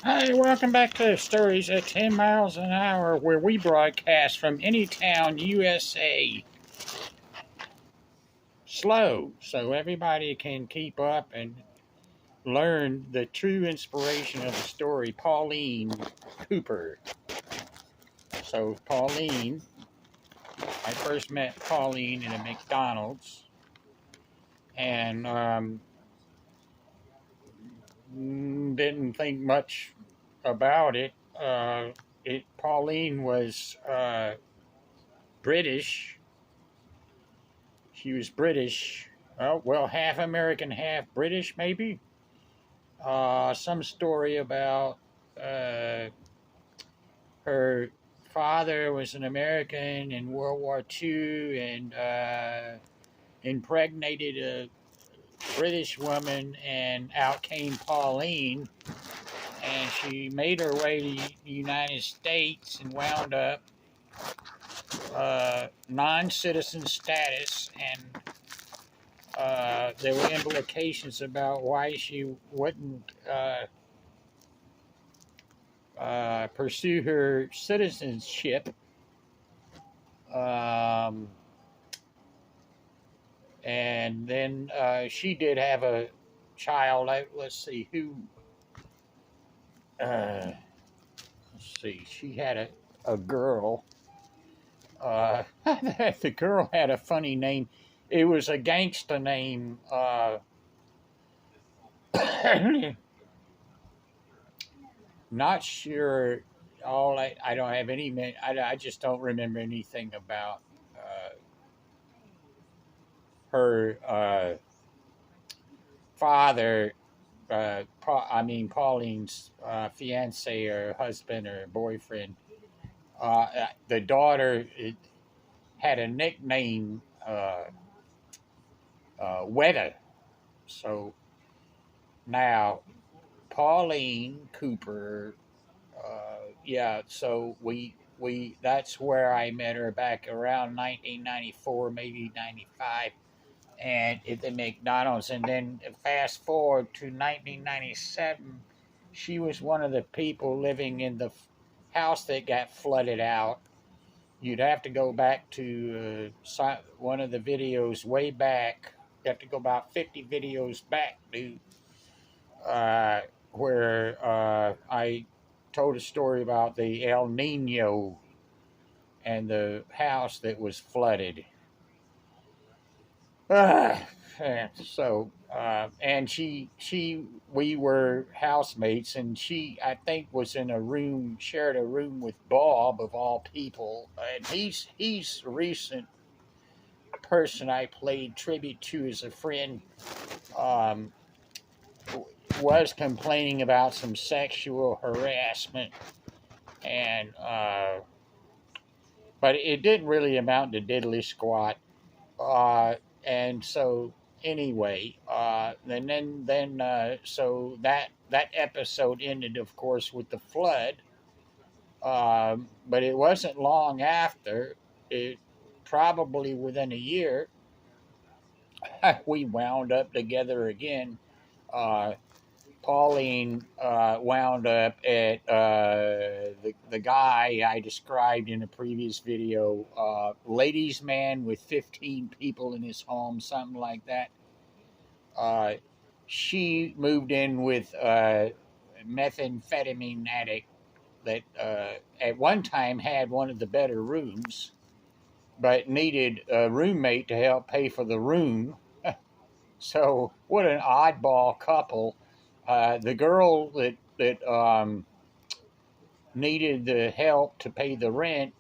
Hey, welcome back to Stories at 10 Miles an Hour, where we broadcast from any town, USA, slow, so everybody can keep up and learn the true inspiration of the story, Pauline Cooper. So, I first met Pauline in a McDonald's, and didn't think much about it. Pauline was British. She was British. Oh, well, half American, half British, maybe. Some story about uh, her father was an American in World War II and impregnated a British woman, and out came Pauline. And she made her way to the United States and wound up non-citizen status, and there were implications about why she wouldn't pursue her citizenship. Um, and then she did have a child. Let's see who. Let's see. She had a girl. The girl had a funny name. It was a gangster name. Not sure. I don't have any. I just don't remember anything about her father. Pauline's fiance or husband or boyfriend. The daughter had a nickname, Weta. So now Pauline Cooper. Yeah, so we that's where I met her back around 1994, maybe 95, and at the McDonald's. And then fast forward to 1997, she was one of the people living in the house that got flooded out. You'd have to go back to one of the videos way back. You have to go about 50 videos back to uh, where I told a story about the El Nino and the house that was flooded. Uh, and we were housemates, and she, I think, was in a room, shared a room with Bob of all people, and he's a recent person I played tribute to as a friend. Um, was complaining about some sexual harassment, and but it didn't really amount to diddly squat. And so anyway, so that episode ended, of course, with the flood. But it wasn't long after. It probably within a year, we wound up together again. Uh, Pauline wound up at the guy I described in a previous video, ladies' man with 15 people in his home, something like that. Uh, she moved in with a methamphetamine addict that at one time had one of the better rooms, but needed a roommate to help pay for the room. So what an oddball couple. The girl that needed the help to pay the rent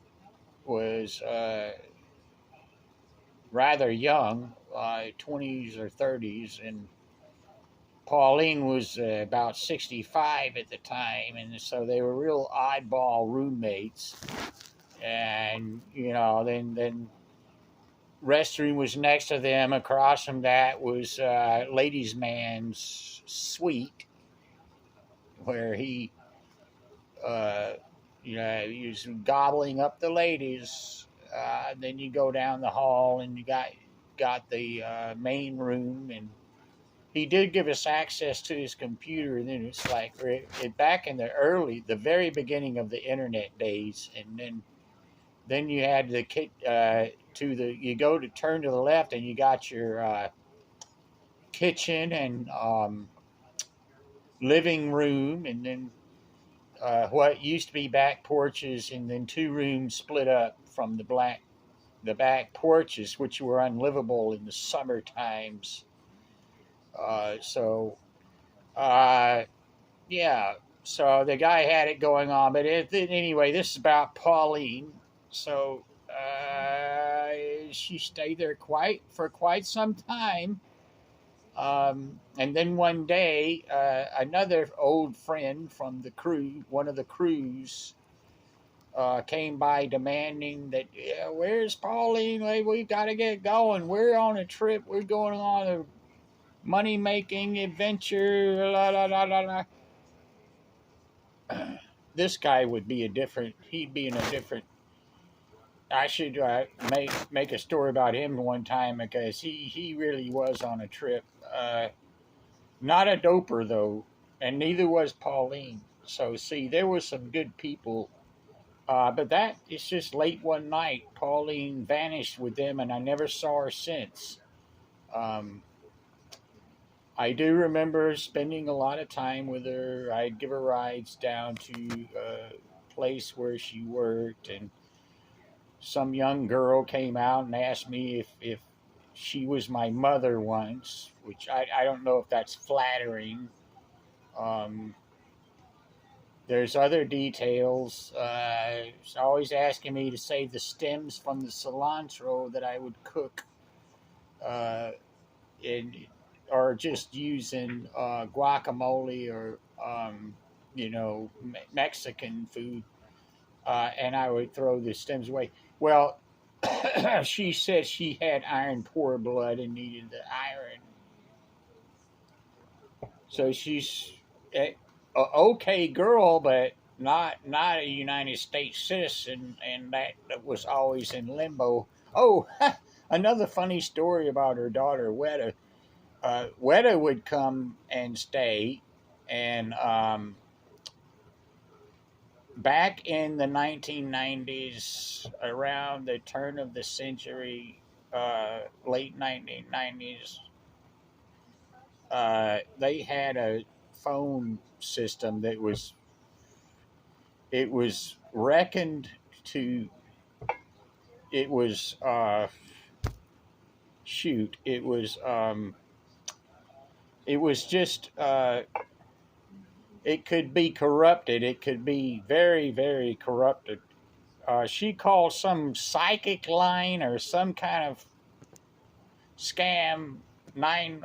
was rather young, 20s or 30s, and Pauline was about 65 at the time, and so they were real oddball roommates. And then restroom was next to them. Across from that was ladies' man's suite, where he he was gobbling up the ladies. Then you go down the hall and you got the main room, and he did give us access to his computer, and then it's like back in the very beginning of the internet days, and then you had the you go to turn to the left, and you got your kitchen and living room, and then what used to be back porches, and then two rooms split up from the back porches, which were unlivable in the summer times. So uh, yeah, so the guy had it going on, but anyway, this is about Pauline. So she stayed there for quite some time. And then one day, another old friend from the crew, one of the crews, came by demanding that, yeah, where's Pauline? We've got to get going. We're on a trip. We're going on a money making adventure. La, la, la, la, la. This guy would be he'd be in a different. I should make a story about him one time, because he really was on a trip. Not a doper though, and neither was Pauline. So see, there was some good people, but that it's just late one night. Pauline vanished with them, and I never saw her since. Um, I do remember spending a lot of time with her. I'd give her rides down to a place where she worked, and some young girl came out and asked me if she was my mother once, which I don't know if that's flattering. Um, there's other details. She's always asking me to save the stems from the cilantro that I would cook, uh, in, or just using guacamole, or Mexican food, and I would throw the stems away. Well, she said she had iron poor blood and needed the iron. So she's a okay girl, but not a United States citizen, and that was always in limbo. Oh, another funny story about her daughter Weta. Weta would come and stay, and back in the 1990s, around the turn of the century, late 1990s, they had a phone system that was reckoned to it was shoot it was just it could be corrupted. It could be very, very corrupted. She called some psychic line or some kind of scam 9